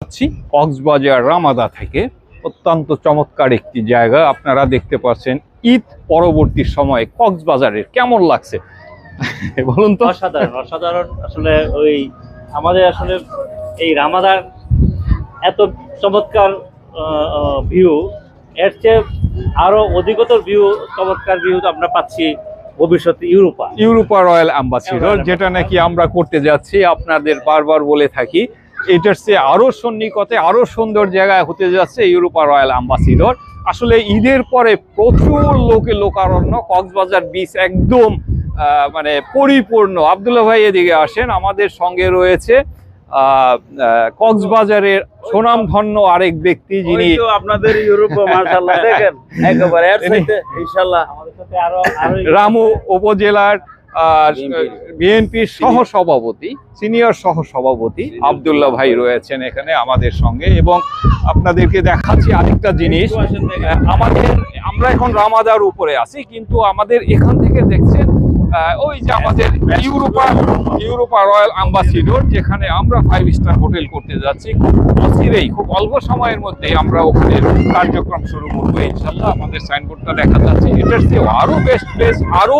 যাচ্ছি কক্সবাজার রামাদা থেকে। অত্যন্ত চমৎকার একটি জায়গা, আপনারা দেখতে পাচ্ছেন। ঈদ পরবর্তী সময়ে কক্সবাজারের কেমন লাগছে বলুন তো? অসাধারণ অসাধারণ। আসলে ওই আমাদের আসলে এই রামাদান এত চমৎকার ভিউ, এর চেয়ে আরো অধিকতর ভিউ, চমৎকার ভিউ আমরা পাচ্ছি ভবিষ্যতে ইউরোপা রয়্যাল অ্যাম্বাসিডর, যেটা নাকি আমরা করতে যাচ্ছি। আপনাদের বারবার বলে থাকি, এটার চেয়ে আরো সন্নিকটে আরো সুন্দর জায়গায় হতে যাচ্ছে ইউরোপা রয়্যাল অ্যাম্বাসিডর। আসলে ঈদের পরে প্রচুর লোকারণ্য, কক্সবাজার বিচ একদম মানে পরিপূর্ণ। আব্দুল্লাহ ভাই এদিকে আসেন, আমাদের সঙ্গে রয়েছে কক্সবাজারের সুনামধন্য আরেক ব্যক্তি, যিনি আপনাদের ইউরোপে মাশাআল্লাহ দেখেন একেবারে ইনশাআল্লাহ আমাদের সাথে আরো রামু উপজেলার বিএনপির সহসভাপতি, সিনিয়র সহসভাপতি আব্দুল্লাহ ভাই রয়েছেন এখানে আমাদের সঙ্গে। এবং আপনাদেরকে দেখাচ্ছি আরেকটা জিনিস, আমরা এখন রামাদার উপরে আছি, কিন্তু আমাদের এখান থেকে দেখছেন ওই যে আমাদের ইউরোপা রয়্যাল অ্যাম্বাসিডর, যেখানে আমরা 5 স্টার হোটেল করতে যাচ্ছি। খুব অচিরেই, খুব অল্প সময়ের মধ্যে আমরা ওখানে কার্যক্রম শুরু করবো ইনশাল্লাহ। আমাদের সাইনবোর্ডটা দেখা যাচ্ছে, এটার চেয়ে আরো বেস্ট প্লেস, আরো